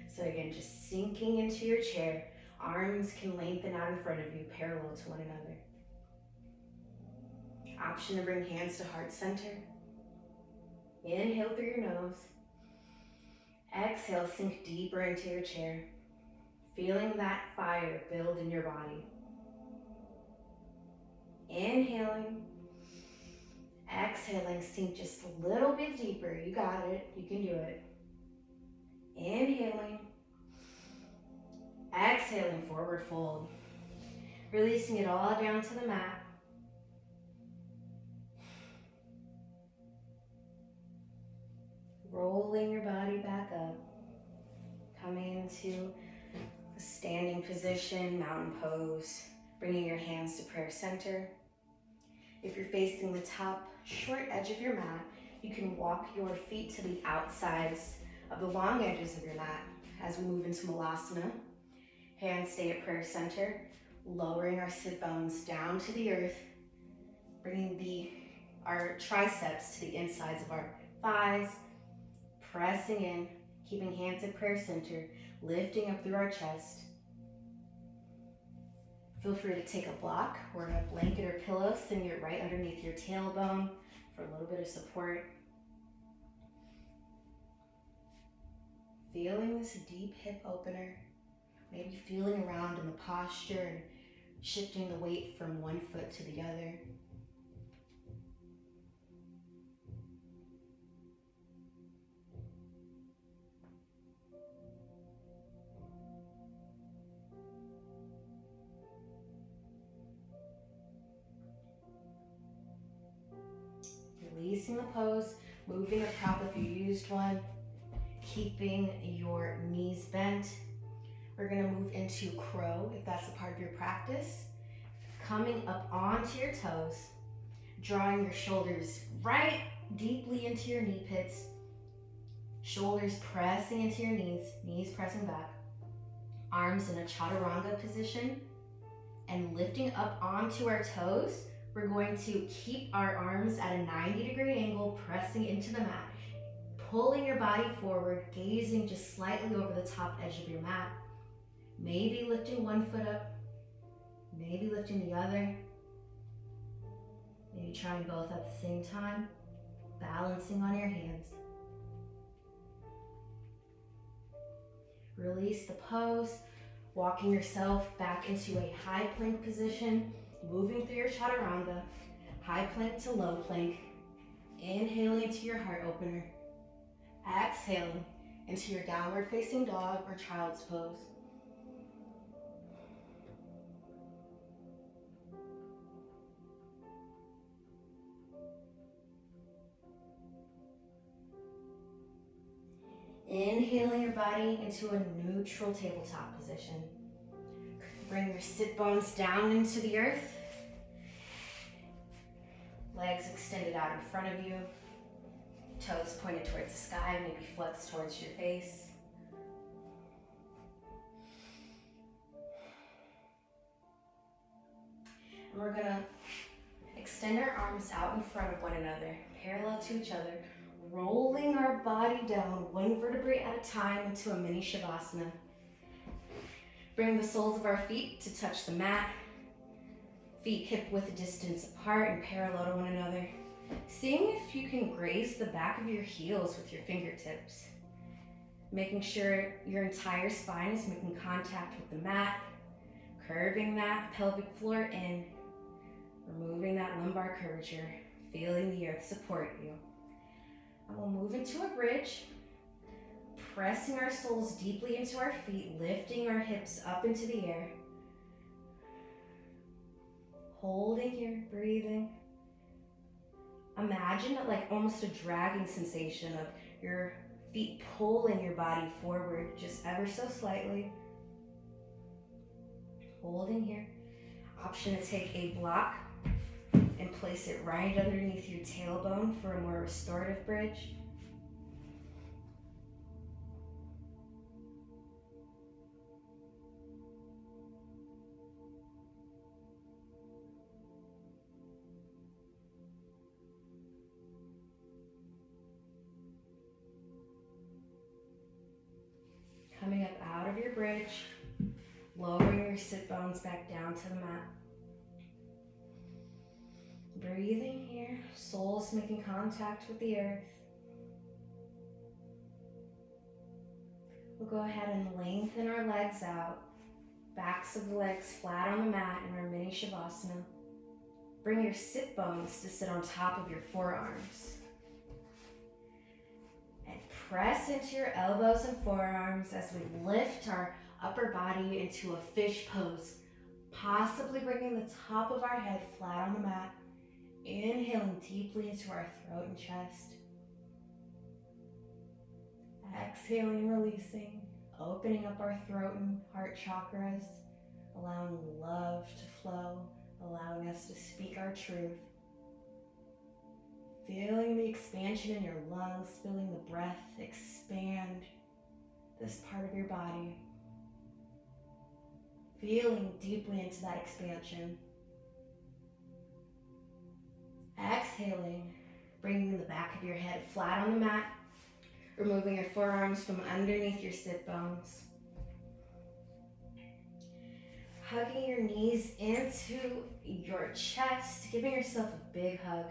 Speaker 1: So again, just sinking into your chair. Arms can lengthen out in front of you, parallel to one another. Option to bring hands to heart center. Inhale through your nose. Exhale, sink deeper into your chair. Feeling that fire build in your body. Inhaling. Exhaling, sink just a little bit deeper. You got it. You can do it. Inhaling. Exhaling, forward fold. Releasing it all down to the mat. Rolling your body back up. Coming into a standing position, mountain pose. Bringing your hands to prayer center. If you're facing the top short edge of your mat, you can walk your feet to the outsides of the long edges of your mat as we move into Malasana. Hands stay at prayer center, lowering our sit bones down to the earth, bringing our triceps to the insides of our thighs, pressing in, keeping hands at prayer center, lifting up through our chest. Feel free to take a block or a blanket or pillow, sitting it right underneath your tailbone for a little bit of support. Feeling this deep hip opener, maybe feeling around in the posture and shifting the weight from one foot to the other. Releasing the pose, moving a prop if you used one, keeping your knees bent. We're gonna move into crow if that's a part of your practice. Coming up onto your toes, drawing your shoulders right deeply into your knee pits. Shoulders pressing into your knees pressing back. Arms in a chaturanga position and lifting up onto our toes. We're going to keep our arms at a 90-degree angle, pressing into the mat. Pulling your body forward, gazing just slightly over the top edge of your mat. Maybe lifting one foot up, maybe lifting the other. Maybe trying both at the same time, balancing on your hands. Release the pose, walking yourself back into a high plank position, moving through your chaturanga, high plank to low plank. Inhaling into your heart opener. Exhaling into your downward facing dog or child's pose. Inhaling your body into a neutral tabletop position. Bring your sit bones down into the earth. Legs extended out in front of you. Toes pointed towards the sky, maybe flex towards your face. And we're gonna extend our arms out in front of one another, parallel to each other, rolling our body down one vertebrae at a time into a mini Shavasana. Bring the soles of our feet to touch the mat. Feet hip width distance apart and parallel to one another. Seeing if you can graze the back of your heels with your fingertips. Making sure your entire spine is making contact with the mat. Curving that pelvic floor in. Removing that lumbar curvature. Feeling the earth support you. And we'll move into a bridge. Pressing our soles deeply into our feet, lifting our hips up into the air. Holding here, breathing. Imagine like almost a dragging sensation of your feet pulling your body forward just ever so slightly. Holding here. Option to take a block and place it right underneath your tailbone for a more restorative bridge. Coming up out of your bridge, lowering your sit bones back down to the mat. Breathing here, soles making contact with the earth. We'll go ahead and lengthen our legs out, backs of the legs flat on the mat in our mini Shavasana. Bring your sit bones to sit on top of your forearms. Press into your elbows and forearms as we lift our upper body into a fish pose, possibly bringing the top of our head flat on the mat, inhaling deeply into our throat and chest. Exhaling, releasing, opening up our throat and heart chakras, allowing love to flow, allowing us to speak our truth. Feeling the expansion in your lungs, feeling the breath expand this part of your body. Feeling deeply into that expansion. Exhaling, bringing the back of your head flat on the mat, removing your forearms from underneath your sit bones. Hugging your knees into your chest, giving yourself a big hug.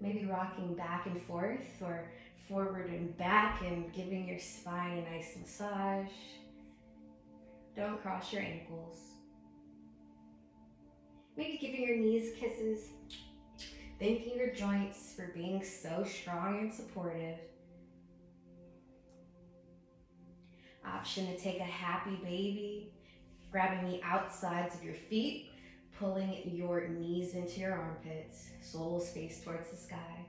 Speaker 1: Maybe rocking back and forth or forward and back and giving your spine a nice massage. Don't cross your ankles. Maybe giving your knees kisses. Thanking your joints for being so strong and supportive. Option to take a happy baby, grabbing the outsides of your feet, pulling your knees into your armpits, soles face towards the sky.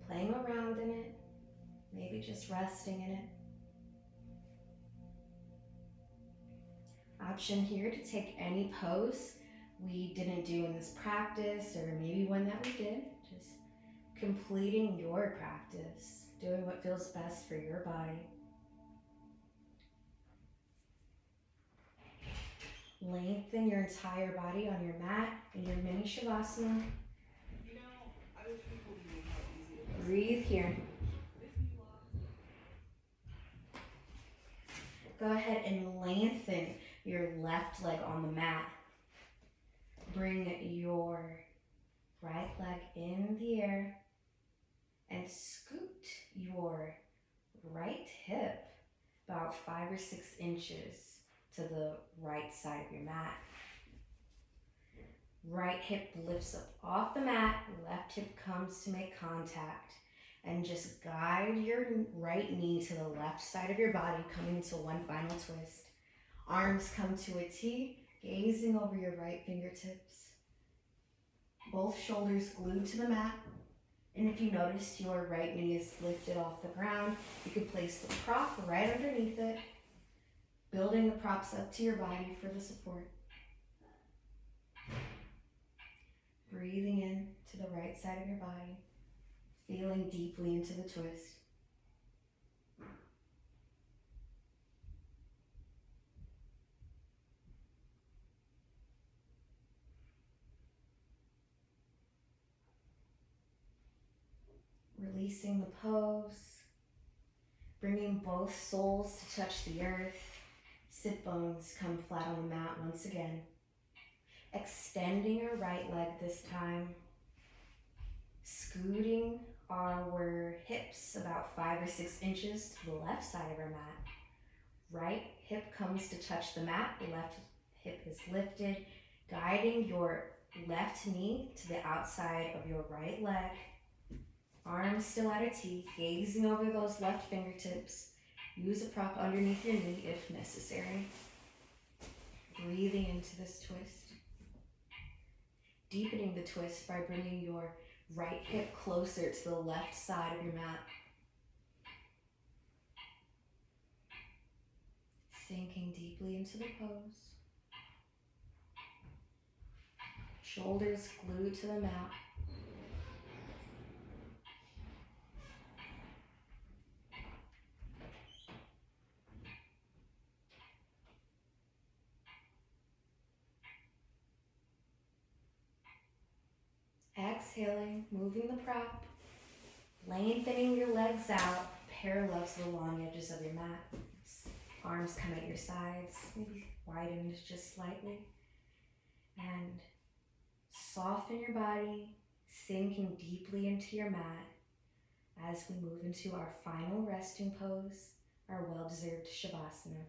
Speaker 1: Playing around in it, maybe just resting in it. Option here to take any pose we didn't do in this practice, or maybe one that we did. Just completing your practice, doing what feels best for your body. Lengthen your entire body on your mat in your mini Shavasana. Breathe here. Go ahead and lengthen your left leg on the mat. Bring your right leg in the air and scoot your right hip about 5 or 6 inches to the right side of your mat. Right hip lifts up off the mat, left hip comes to make contact, and just guide your right knee to the left side of your body, coming into one final twist. Arms come to a T, gazing over your right fingertips. Both shoulders glued to the mat, And if you notice your right knee is lifted off the ground, you can place the prop right underneath it, building the props up to your body for the support. Breathing in to the right side of your body, feeling deeply into the twist. Releasing the pose, bringing both soles to touch the earth. Sit bones come flat on the mat once again. Extending your right leg this time. Scooting our hips about 5 or 6 inches to the left side of our mat. Right hip comes to touch the mat, left hip is lifted, guiding your left knee to the outside of your right leg. Arms still at a T, gazing over those left fingertips. Use a prop underneath your knee if necessary. Breathing into this twist. Deepening the twist by bringing your right hip closer to the left side of your mat. Sinking deeply into the pose. Shoulders glued to the mat. Exhaling, moving the prop, lengthening your legs out, parallel to the long edges of your mat. Arms come at your sides, maybe widened just slightly. And soften your body, sinking deeply into your mat as we move into our final resting pose, our well-deserved Shavasana.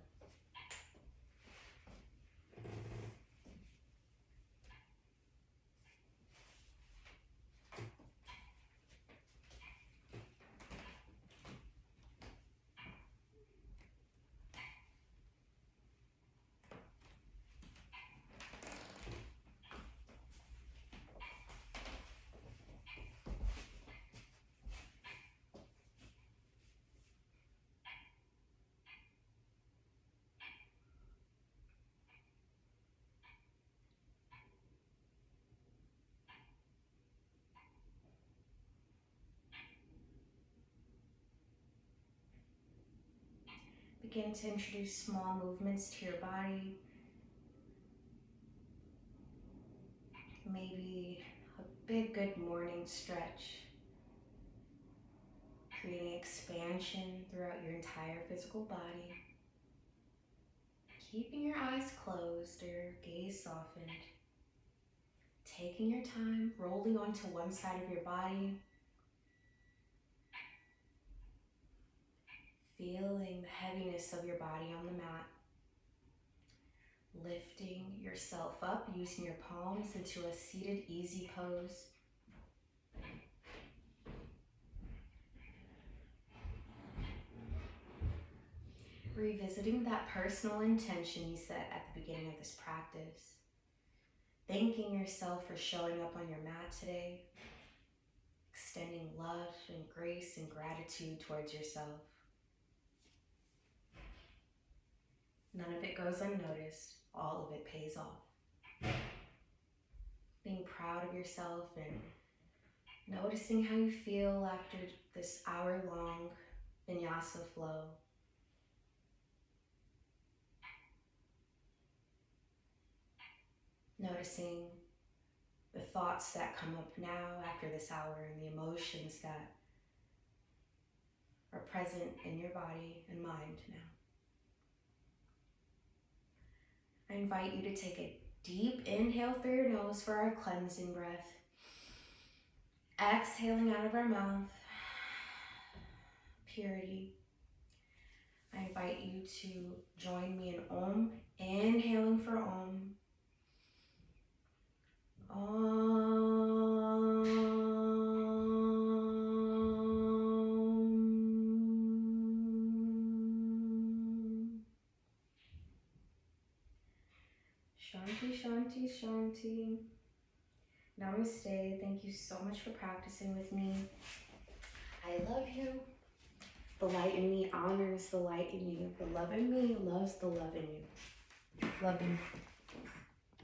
Speaker 1: Begin to introduce small movements to your body. Maybe a big good morning stretch, creating expansion throughout your entire physical body. Keeping your eyes closed or gaze softened. Taking your time, rolling onto one side of your body. Feeling the heaviness of your body on the mat. Lifting yourself up using your palms into a seated easy pose. Revisiting that personal intention you set at the beginning of this practice. Thanking yourself for showing up on your mat today. Extending love and grace and gratitude towards yourself. None of it goes unnoticed. All of it pays off. Being proud of yourself and noticing how you feel after this hour-long vinyasa flow. Noticing the thoughts that come up now after this hour and the emotions that are present in your body and mind now. I invite you to take a deep inhale through your nose for our cleansing breath. Exhaling out of our mouth, purity. I invite you to join me in Om, inhaling for Om. Om. Shanti, Shanti, Shanti. Namaste. Thank you so much for practicing with me. I love you. The light in me honors the light in you. The love in me loves the love in you. Love you.